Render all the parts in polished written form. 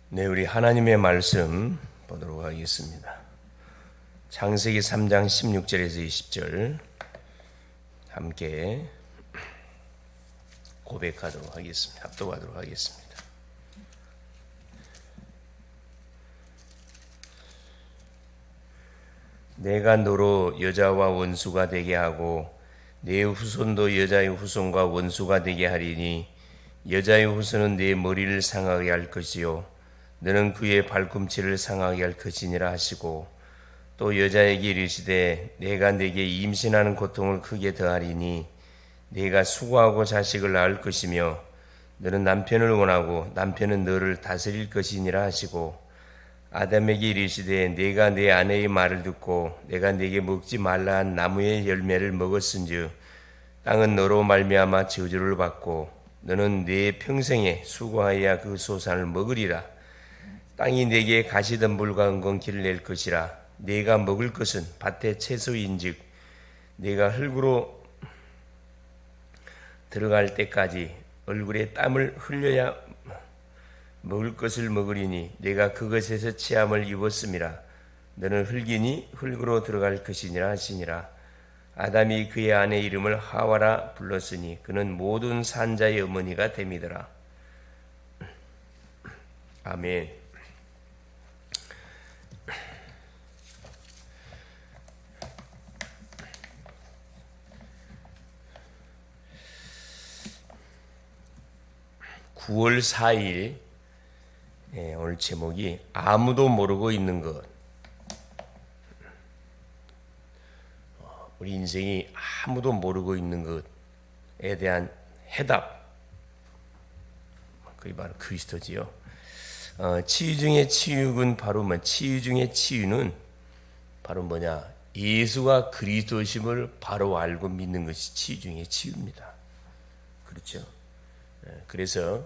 네, 우리 하나님의 말씀 보도록 하겠습니다. 창세기 3장 16절에서 20절 함께 고백하도록 하겠습니다. 합독하도록 하겠습니다. 내가 너로 여자와 원수가 되게 하고 내 후손도 여자의 후손과 원수가 되게 하리니 여자의 후손은 내 머리를 상하게 할 것이요 너는 그의 발꿈치를 상하게 할 것이니라 하시고 또 여자에게 이르시되 내가 네게 임신하는 고통을 크게 더하리니 네가 수고하고 자식을 낳을 것이며 너는 남편을 원하고 남편은 너를 다스릴 것이니라 하시고 아담에게 이르시되 네가 내 아내의 말을 듣고 내가 네게 먹지 말라 한 나무의 열매를 먹었은즉 땅은 너로 말미암아 저주를 받고 너는 네 평생에 수고하여야 그 소산을 먹으리라. 땅이 네게 가시덤불과 은건키를 낼 것이라. 네가 먹을 것은 밭의 채소인즉 네가 흙으로 들어갈 때까지 얼굴에 땀을 흘려야 먹을 것을 먹으리니 네가 그것에서 치함을 입었음이라. 너는 흙이니 흙으로 들어갈 것이니라 하시니라. 아담이 그의 아내 이름을 하와라 불렀으니 그는 모든 산자의 어머니가 됨이더라. 아멘. (9월 4일) 오늘 제목이 아무도 모르고 있는 것. 우리 인생이 아무도 모르고 있는 것에 대한 해답, 그게 바로 그리스도지요. 치유 중의 치유는 치유 중의 치유는 바로 뭐냐? 예수가 그리스도심을 바로 알고 믿는 것이 치유 중의 치유입니다. 그렇죠? 그래서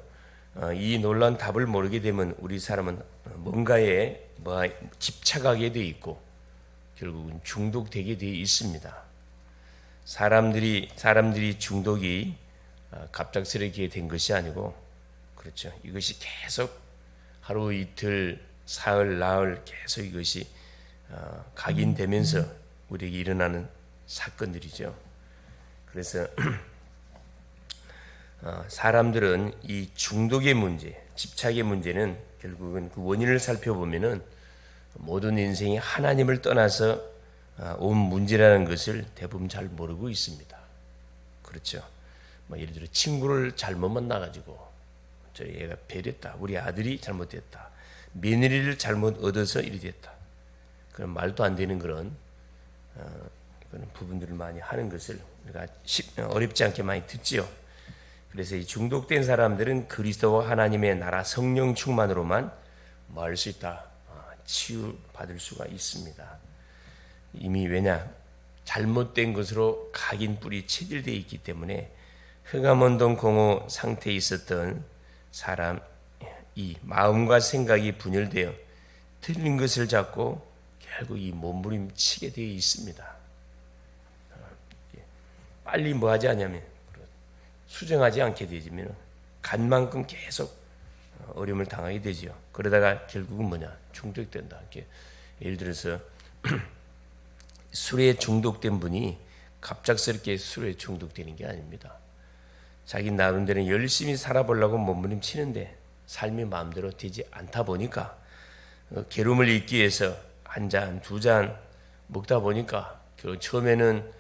이 놀라운 답을 모르게 되면 우리 사람은 뭔가에 집착하게 돼 있고 결국은 중독되게 되어 있습니다. 사람들이 중독이 갑작스럽게 된 것이 아니고, 그렇죠. 이것이 계속 하루 이틀 사흘 나흘 계속 이것이 각인되면서 우리에게 일어나는 사건들이죠. 그래서 사람들은 이 중독의 문제, 집착의 문제는 결국은 그 원인을 살펴보면은 모든 인생이 하나님을 떠나서 온 문제라는 것을 대부분 잘 모르고 있습니다. 그렇죠. 예를 들어 친구를 잘못 만나가지고 저 얘가 배렸다, 우리 아들이 잘못됐다, 며느리를 잘못 얻어서 이리 됐다, 그런 말도 안 되는 그런 부분들을 많이 하는 것을 우리가 어렵지 않게 많이 듣지요. 그래서 이 중독된 사람들은 그리스도와 하나님의 나라 성령 충만으로만 뭐 할 수 있다, 치유받을 수가 있습니다. 이미 왜냐? 잘못된 것으로 각인 뿌리 체질되어 있기 때문에 흑암운동 공허 상태에 있었던 사람, 이 마음과 생각이 분열되어 틀린 것을 잡고 결국 이 몸부림치게 되어 있습니다. 빨리 뭐 하지 않냐면 수정하지 않게 되지면 간 만큼 계속 어려움을 당하게 되지요. 그러다가 결국은 뭐냐? 중독된다. 예를 들어서 술에 중독된 분이 갑작스럽게 술에 중독되는 게 아닙니다. 자기 나름대로 열심히 살아보려고 몸부림치는데 삶이 마음대로 되지 않다 보니까 괴로움을 잊기 위해서 한 잔, 두 잔 먹다 보니까 처음에는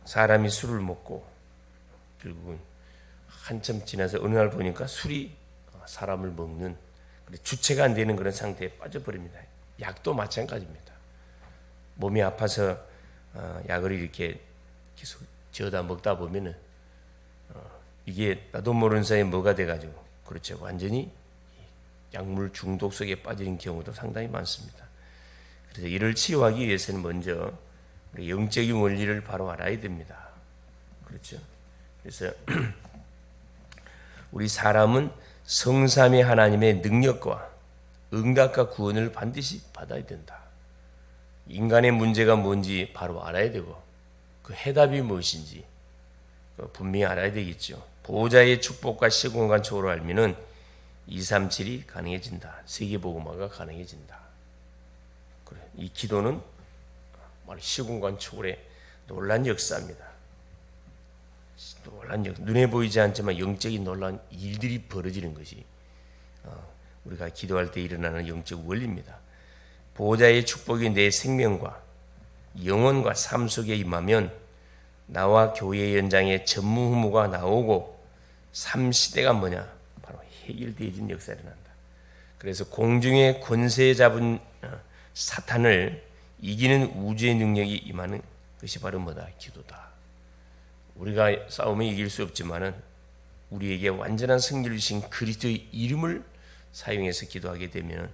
사람이 술을 먹고 결국은 한참 지나서 어느 날 보니까 술이 사람을 먹는, 주체가 안 되는 그런 상태에 빠져버립니다. 약도 마찬가지입니다. 몸이 아파서 약을 이렇게 계속 저어다 먹다 보면은 이게 나도 모르는 사이에 뭐가 돼가지고, 그렇죠, 완전히 약물 중독 속에 빠지는 경우도 상당히 많습니다. 그래서 이를 치유하기 위해서는 먼저 영적인 원리를 바로 알아야 됩니다. 그렇죠. 그래서 우리 사람은 성삼위 하나님의 능력과 응답과 구원을 반드시 받아야 된다. 인간의 문제가 뭔지 바로 알아야 되고 그 해답이 무엇인지 분명히 알아야 되겠죠. 보호자의 축복과 시공간 초로 알면은 237이 가능해진다. 세계복음화가 가능해진다. 그래. 이 기도는 시공간 초월의 놀란 역사입니다. 눈에 보이지 않지만 영적인 놀란 일들이 벌어지는 것이 우리가 기도할 때 일어나는 영적 원리입니다. 보호자의 축복이 내 생명과 영혼과 삶 속에 임하면 나와 교회 연장에 전무후무가 나오고 삶 시대가 뭐냐? 바로 해결되어진 역사가 일어난다. 그래서 공중의 권세 잡은 사탄을 이기는 우주의 능력이 임하는 것이 바로 뭐다? 기도다. 우리가 싸우면 이길 수 없지만은 우리에게 완전한 승리를 주신 그리스도의 이름을 사용해서 기도하게 되면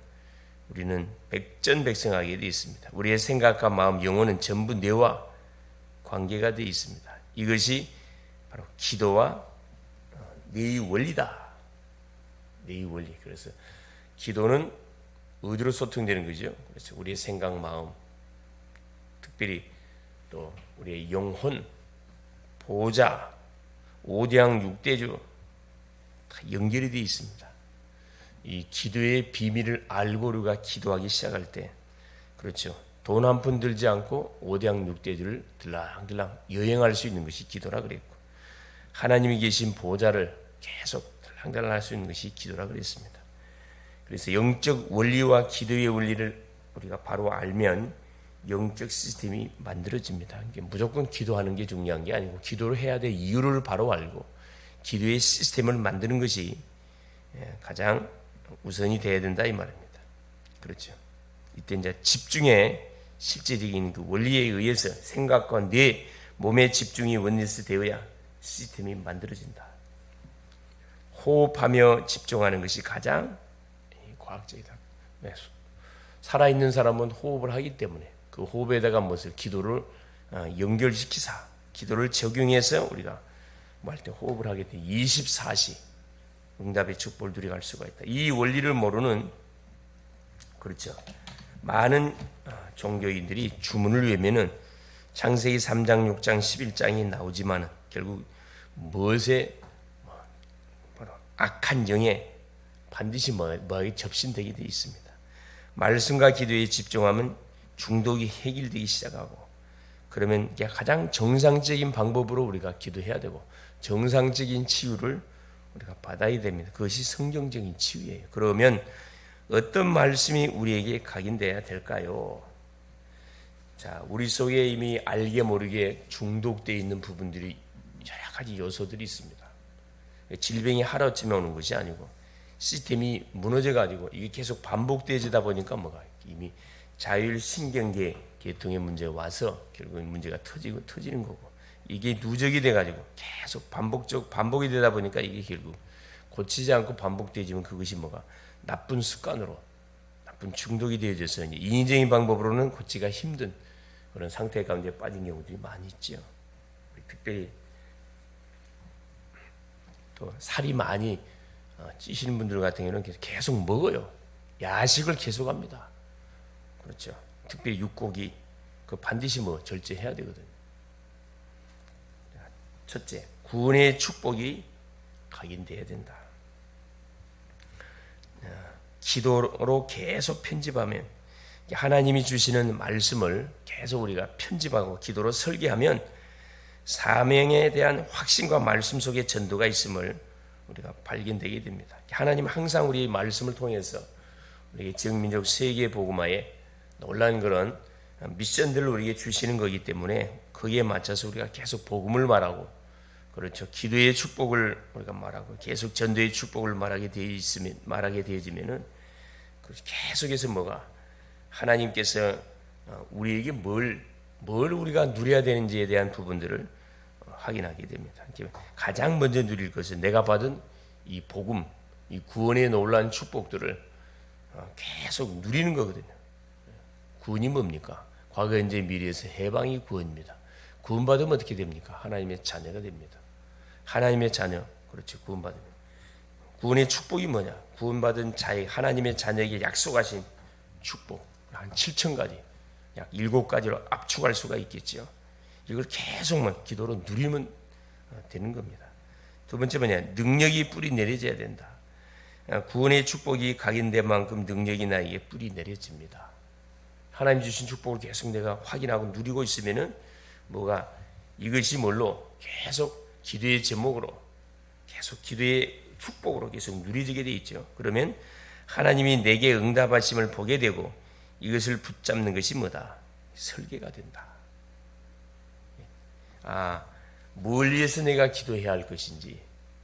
우리는 백전백승하게 되어 있습니다. 우리의 생각과 마음, 영혼은 전부 뇌와 관계가 되어 있습니다. 이것이 바로 기도와 뇌의 원리다. 뇌의 원리. 그래서 기도는 어디로 소통되는 거죠? 그래서 우리의 생각, 마음, 특별히 또 우리의 영혼, 보호자, 오대양 육대주 다 연결이 되어 있습니다. 이 기도의 비밀을 알고 우리가 기도하기 시작할 때, 그렇죠. 돈 한 푼 들지 않고 오대양 육대주를 들랑들랑 여행할 수 있는 것이 기도라 그랬고, 하나님이 계신 보호자를 계속 들랑들랑 할 수 있는 것이 기도라 그랬습니다. 그래서 영적 원리와 기도의 원리를 우리가 바로 알면 영적 시스템이 만들어집니다. 무조건 기도하는 게 중요한 게 아니고 기도를 해야 될 이유를 바로 알고 기도의 시스템을 만드는 것이 가장 우선이 되어야 된다 이 말입니다. 그렇죠. 이때 이제 집중의 실제적인 그 원리에 의해서 생각과 뇌, 몸의 집중이 원리스 되어야 시스템이 만들어진다. 호흡하며 집중하는 것이 가장 과학적이다. 살아있는 사람은 호흡을 하기 때문에 그 호흡에다가 무엇을 기도를 연결시키사 기도를 적용해서 우리가 뭐 할 때 호흡을 하게 돼 24시 응답의 축복을 누려갈 수가 있다. 이 원리를 모르는 그렇죠. 많은 종교인들이 주문을 외면은 창세기 3장, 6장, 11장이 나오지만 결국 무엇에 바로 악한 영에 반드시 뭐에 접신되게 되어 있습니다. 말씀과 기도에 집중하면 중독이 해결되기 시작하고 그러면 가장 정상적인 방법으로 우리가 기도해야 되고 정상적인 치유를 우리가 받아야 됩니다. 그것이 성경적인 치유예요. 그러면 어떤 말씀이 우리에게 각인돼야 될까요? 자, 우리 속에 이미 알게 모르게 중독되어 있는 부분들이 여러 가지 요소들이 있습니다. 질병이 하루아침에 오는 것이 아니고 시스템이 무너져가지고 이게 계속 반복되어지다 보니까 뭐가 이미 자율신경계 계통의 문제가 와서 결국은 문제가 터지는 거고 이게 누적이 돼가지고 계속 반복이 되다 보니까 이게 결국 고치지 않고 반복되지면 그것이 뭐가 나쁜 습관으로 나쁜 중독이 되어져서 인위적인 방법으로는 고치기가 힘든 그런 상태 가운데 빠진 경우들이 많이 있죠. 특별히 또 살이 많이 찌시는 분들 같은 경우는 계속 먹어요. 야식을 계속합니다. 그렇죠. 특별히 육고기 그 반드시 절제해야 되거든요. 첫째, 구원의 축복이 각인돼야 된다. 기도로 계속 편집하면 하나님이 주시는 말씀을 계속 우리가 편집하고 기도로 설계하면 사명에 대한 확신과 말씀 속에 전도가 있음을 우리가 발견되게 됩니다. 하나님 항상 우리의 말씀을 통해서 우리에게 지역민족 세계 복음화에 놀라운 그런 미션들을 우리에게 주시는 거기 때문에 거기에 맞춰서 우리가 계속 복음을 말하고 그렇죠. 기도의 축복을 우리가 말하고 계속 전도의 축복을 말하게 되어지면은 계속해서 뭐가 하나님께서 우리에게 뭘 우리가 누려야 되는지에 대한 부분들을 확인하게 됩니다. 가장 먼저 누릴 것은 내가 받은 이 복음, 이 구원의 놀라운 축복들을 계속 누리는 거거든요. 구원이 뭡니까? 과거, 현재, 미래에서 해방이 구원입니다. 구원받으면 어떻게 됩니까? 하나님의 자녀가 됩니다. 하나님의 자녀, 그렇죠. 구원받으면. 구원의 축복이 뭐냐? 구원받은 자의 하나님의 자녀에게 약속하신 축복. 한 7,000가지, 약 7가지로 압축할 수가 있겠죠. 이걸 계속 기도로 누리면 되는 겁니다. 두 번째 뭐냐? 능력이 뿌리 내려져야 된다. 구원의 축복이 각인된 만큼 능력이 나에게 뿌리 내려집니다. 하나님 주신 축복을 계속 내가 확인하고 누리고 있으면은 뭐가 이것이 뭘로 계속 기도의 제목으로 계속 기도의 축복으로 계속 누려지게 돼 있죠. 그러면 하나님이 내게 응답하심을 보게 되고 이것을 붙잡는 것이 뭐다? 설계가 된다. 뭘 위해서 내가 기도해야 할 것인지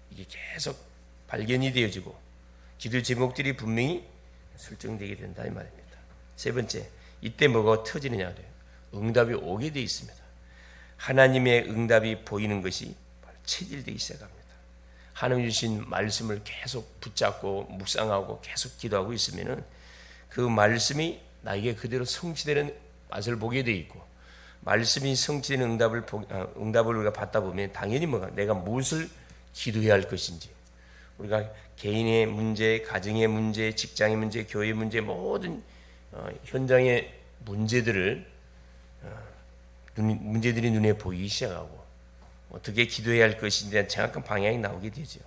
이게 계속 발견이 되어지고 기도 제목들이 분명히 설정되게 된다 이 말입니다. 세 번째, 이때 뭐가 터지느냐 그래요. 응답이 오게 돼 있습니다. 하나님의 응답이 보이는 것이 체질되기 시작합니다. 하나님 주신 말씀을 계속 붙잡고 묵상하고 계속 기도하고 있으면은 그 말씀이 나에게 그대로 성취되는 맛을 보게 돼 있고, 말씀이 성취되는 응답을 우리가 받다 보면 당연히 내가 무엇을 기도해야 할 것인지, 우리가 개인의 문제, 가정의 문제, 직장의 문제, 교회의 문제, 모든 현장의 문제들이 눈에 보이기 시작하고 어떻게 기도해야 할 것인지에 대한 정확한 방향이 나오게 되죠.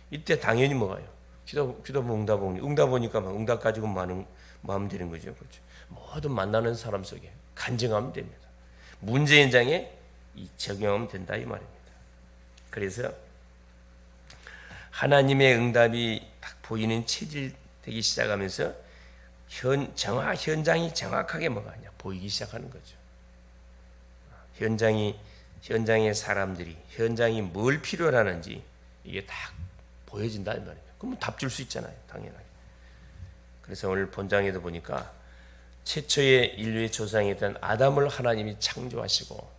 이때 당연히 뭐가요? 기도하면 응답 오니까 응답 가지고 마음 되는 거죠. 그렇죠? 모든 만나는 사람 속에 간증하면 됩니다. 문제 현장에 적용하면 된다 이 말입니다. 그래서 하나님의 응답이 딱 보이는 체질되기 시작하면서 현장이 정확하게 보이기 시작하는 거죠. 현장의 사람들이 현장이 뭘 필요로 하는지 이게 딱 보여진다 이 말입니다. 그러면 답 줄 수 있잖아요, 당연하게. 그래서 오늘 본장에도 보니까 최초의 인류의 조상이었던 아담을 하나님이 창조하시고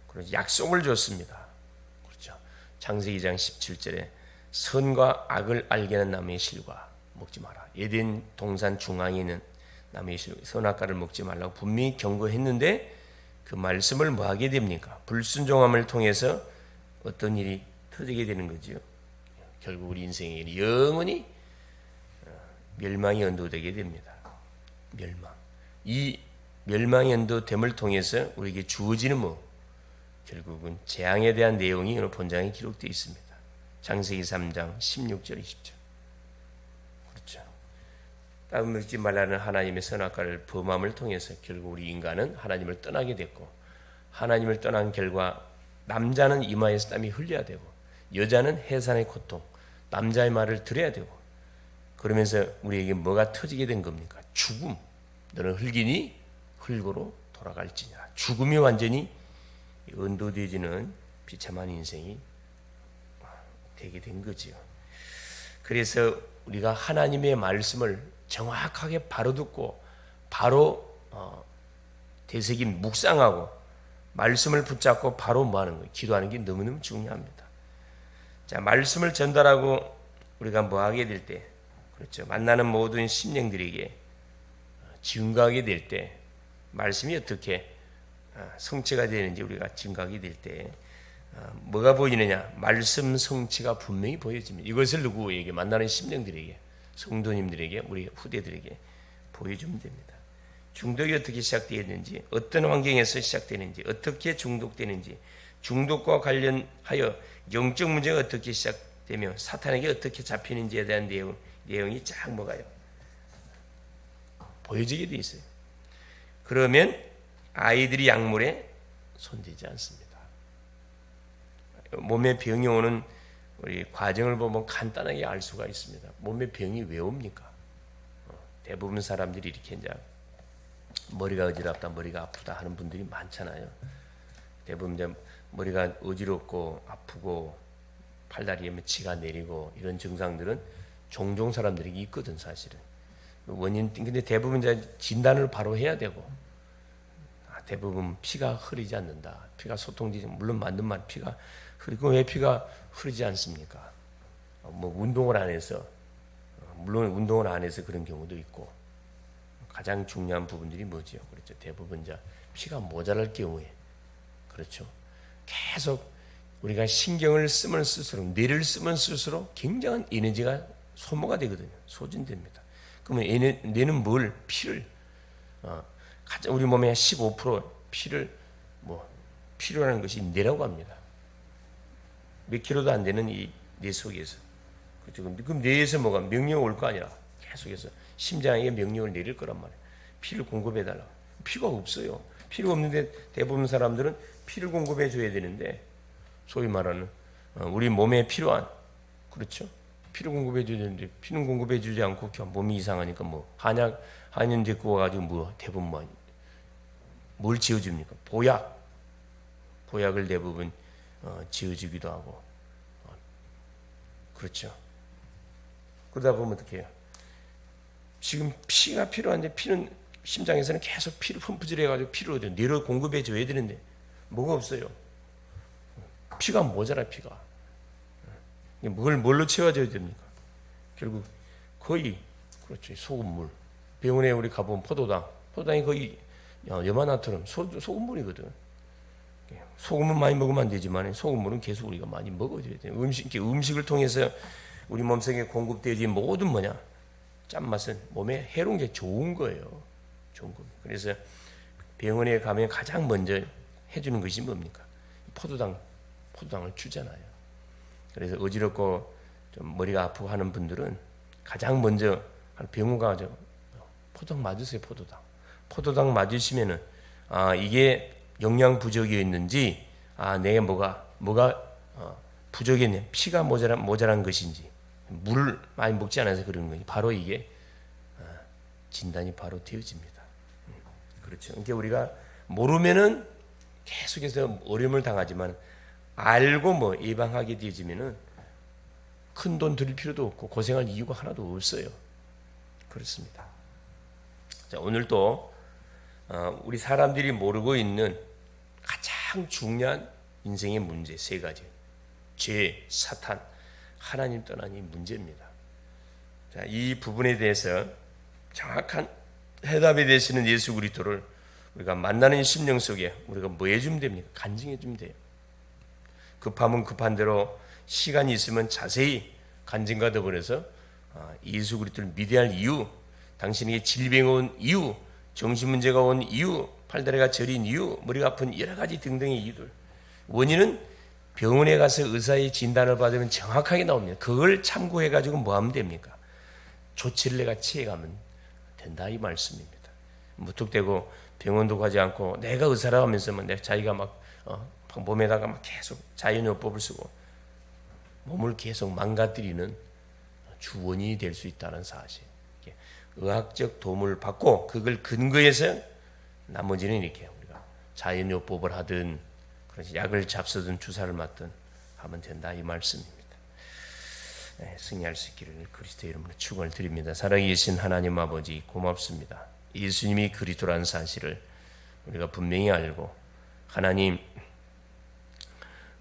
그래서 약속을 줬습니다. 그렇죠. 창세기 2장 17절에 선과 악을 알게 하는 나무의 실과 먹지 마라. 에덴 동산 중앙에 있는 나무의 실, 선악과를 먹지 말라고 분명히 경고했는데 그 말씀을 뭐 하게 됩니까? 불순종함을 통해서 어떤 일이 터지게 되는 거죠. 결국 우리 인생에 영원히 멸망이 연도되게 됩니다. 멸망. 이 멸망이 연도됨을 통해서 우리에게 주어지는 결국은 재앙에 대한 내용이 오늘 본장에 기록되어 있습니다. 창세기 3장 16절 20절. 그렇죠. 땅 먹지 말라는 하나님의 선악과를 범함을 통해서 결국 우리 인간은 하나님을 떠나게 됐고, 하나님을 떠난 결과 남자는 이마에서 땀이 흘려야 되고 여자는 해산의 고통, 남자의 말을 들어야 되고, 그러면서 우리에게 뭐가 터지게 된 겁니까? 죽음. 너는 흙이니 흙으로 돌아갈지니라. 죽음이 완전히 언도되어지는 비참한 인생이 되게 된 거지요. 그래서 우리가 하나님의 말씀을 정확하게 바로 듣고 바로 되새김 묵상하고 말씀을 붙잡고 바로 하는 거예요. 기도하는 게 너무너무 중요합니다. 자, 말씀을 전달하고 우리가 하게 될 때, 그렇죠. 만나는 모든 심령들에게 증거하게 될 때, 말씀이 어떻게 성취가 되는지 우리가 증거하게 될 때, 뭐가 보이느냐? 말씀 성취가 분명히 보여집니다. 이것을 누구에게? 만나는 심령들에게, 성도님들에게, 우리 후대들에게 보여주면 됩니다. 중독이 어떻게 시작되었는지, 어떤 환경에서 시작되는지, 어떻게 중독되는지, 중독과 관련하여 영적 문제가 어떻게 시작되며 사탄에게 어떻게 잡히는지에 대한 내용이 쫙 보여지게 돼 있어요. 그러면 아이들이 약물에 손대지 않습니다. 몸에 병이 오는 우리 과정을 보면 간단하게 알 수가 있습니다. 몸에 병이 왜 옵니까? 대부분 사람들이 이렇게 이제 머리가 어지럽다, 머리가 아프다 하는 분들이 많잖아요. 대부분 이제 머리가 어지럽고 아프고 팔다리에 치가 내리고 이런 증상들은 종종 사람들에게 있거든, 사실은. 원인, 근데 대부분 이제 진단을 바로 해야 되고, 대부분 피가 흐르지 않는다. 피가 소통되지, 물론 맞는 말, 피가 흐르고 왜 피가 흐르지 않습니까? 운동을 안 해서, 물론 운동을 안 해서 그런 경우도 있고, 가장 중요한 부분들이 뭐죠? 그렇죠. 대부분 이제 피가 모자랄 경우에, 그렇죠. 계속 우리가 신경을 쓰면 쓸수록, 뇌를 쓰면 쓸수록 굉장한 에너지가 소모가 되거든요. 소진됩니다. 그러면 뇌는 피를, 우리 몸의 15% 피를, 필요로 하는 것이 뇌라고 합니다. 몇 킬로도 안 되는 이 뇌 속에서. 그럼 뇌에서 뭐가 명령 올 거 아니라 계속해서 심장에게 명령을 내릴 거란 말이에요. 피를 공급해 달라. 피가 없어요. 피가 없는데 대부분 사람들은 피를 공급해 줘야 되는데 소위 말하는 우리 몸에 필요한 그렇죠. 피를 공급해 줘야 되는데 피는 공급해 주지 않고 몸이 이상하니까 뭐 한약 데리고 와가지고 뭐 대부분 뭘 지어줍니까? 보약을 대부분 지어주기도 하고 그렇죠. 그러다 보면 어떻게 해요? 지금 피가 필요한데 피는 심장에서는 계속 피를 펌프질 해가지고 피를 얻어요. 뇌로 공급해 줘야 되는데 뭐가 없어요. 피가 모자라 피가. 뭘로 채워줘야 됩니까? 결국 거의 그렇죠. 소금물. 병원에 우리 가보면 포도당이 거의 여마나처럼 소금물이거든. 소금은 많이 먹으면 안 되지만 소금물은 계속 우리가 많이 먹어줘야 돼요. 음식을 통해서 우리 몸속에 공급되지 모든 짠맛은 몸에 해로운 게 좋은 거예요. 좋은 겁니다. 그래서 병원에 가면 가장 먼저 해주는 것이 뭡니까? 포도당을 주잖아요. 그래서 어지럽고 좀 머리가 아프고 하는 분들은 가장 먼저 병원 가서 포도당 맞으세요. 포도당 맞으시면은 이게 영양 부족이었는지 내가 뭐가 부족했네. 피가 모자란 것인지 물을 많이 먹지 않아서 그런 거니 바로 이게 진단이 바로 되어집니다. 그렇죠. 그러니까 우리가 모르면은 계속해서 어려움을 당하지만 알고 예방하게 되어지면은 큰 돈 들일 필요도 없고 고생할 이유가 하나도 없어요. 그렇습니다. 자, 오늘도 우리 사람들이 모르고 있는 가장 중요한 인생의 문제 3가지. 죄, 사탄, 하나님 떠나니 문제입니다. 자, 이 부분에 대해서 정확한 해답이 되시는 예수 그리스도를 우리가 만나는 심령 속에 우리가 뭐 해주면 됩니까? 간증해 주면 돼요. 급하면 급한 대로 시간이 있으면 자세히 간증과 더불어서 예수 그리스도를 믿어야 할 이유, 당신에게 질병이 온 이유, 정신문제가 온 이유, 팔다리가 저린 이유, 머리가 아픈 여러 가지 등등의 이유들. 원인은 병원에 가서 의사의 진단을 받으면 정확하게 나옵니다. 그걸 참고해가지고 뭐 하면 됩니까? 조치를 내가 취해가면 된다 이 말씀입니다. 무턱대고 병원도 가지 않고 내가 의사라 하면서 자기가 몸에다가 계속 자연요법을 쓰고 몸을 계속 망가뜨리는 주원인이 될 수 있다는 사실. 의학적 도움을 받고 그걸 근거해서 나머지는 이렇게 우리가 자연요법을 하든 약을 잡수든 주사를 맞든 하면 된다 이 말씀입니다. 승리할 수 있기를 그리스도의 이름으로 축원을 드립니다. 살아계신 하나님 아버지 고맙습니다. 예수님이 그리스도라는 사실을 우리가 분명히 알고 하나님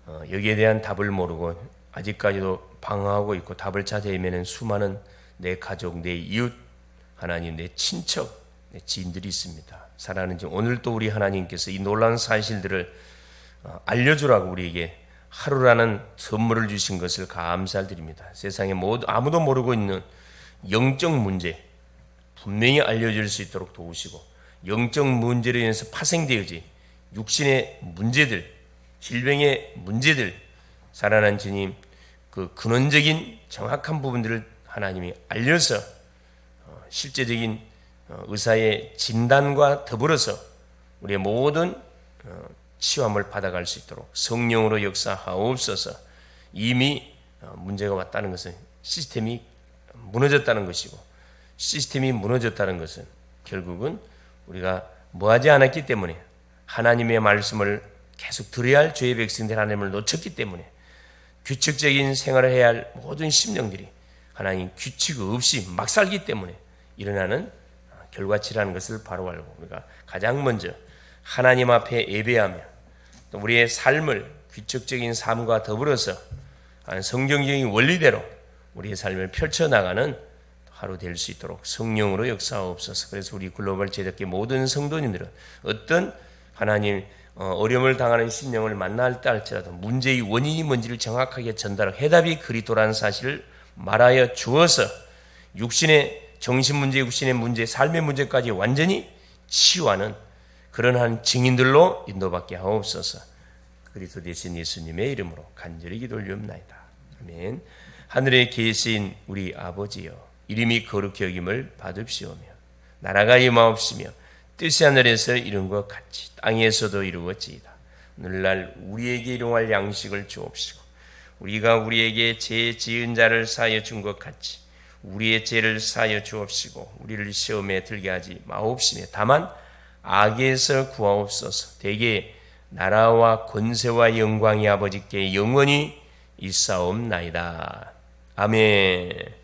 여기에 대한 답을 모르고 아직까지도 방황하고 있고 답을 찾아 헤매는 수많은 내 가족, 내 이웃, 하나님 내 친척, 내 지인들이 있습니다. 살아가는 중 오늘 또 우리 하나님께서 이 놀라운 사실들을 알려주라고 우리에게 하루라는 선물을 주신 것을 감사드립니다. 세상에 아무도 모르고 있는 영적 문제 분명히 알려줄 수 있도록 도우시고 영적 문제로 인해서 파생되어진 육신의 문제들, 질병의 문제들, 살아난 주님 그 근원적인 정확한 부분들을 하나님이 알려서 실제적인 의사의 진단과 더불어서 우리의 모든 치유함을 받아갈 수 있도록 성령으로 역사하옵소서. 이미 문제가 왔다는 것은 시스템이 무너졌다는 것이고 시스템이 무너졌다는 것은 결국은 우리가 뭐하지 않았기 때문에 하나님의 말씀을 계속 들어야 할 죄의 백성들 하나님을 놓쳤기 때문에 규칙적인 생활을 해야 할 모든 심령들이 하나님 규칙 없이 막 살기 때문에 일어나는 결과치라는 것을 바로 알고 우리가 가장 먼저 하나님 앞에 예배하며 또 우리의 삶을 규칙적인 삶과 더불어서 성경적인 원리대로 우리의 삶을 펼쳐나가는 하루 될 수 있도록 성령으로 역사하옵소서. 그래서 우리 글로벌 제작계 모든 성도님들은 어떤 하나님 어려움을 당하는 심령을 만날 때 할지라도 문제의 원인이 뭔지를 정확하게 전달하고 해답이 그리스도라는 사실을 말하여 주어서 육신의 정신 문제, 육신의 문제, 삶의 문제까지 완전히 치유하는 그런 한 증인들로 인도받게 하옵소서. 그리스도 되신 예수님의 이름으로 간절히 기도 올리옵나이다. 아멘. 하늘에 계신 우리 아버지여, 이름이 거룩히 여김을 받읍시오며 나라가 임하옵시며 뜻이 하늘에서 이룬 것 같이 땅에서도 이루어지이다. 오늘날 우리에게 일용할 양식을 주옵시고 우리가 우리에게 죄 지은 자를 사하여 준 것 같이 우리의 죄를 사하여 주옵시고 우리를 시험에 들게 하지 마옵시며 다만 악에서 구하옵소서. 대개 나라와 권세와 영광이 아버지께 영원히 있사옵나이다. 아멘.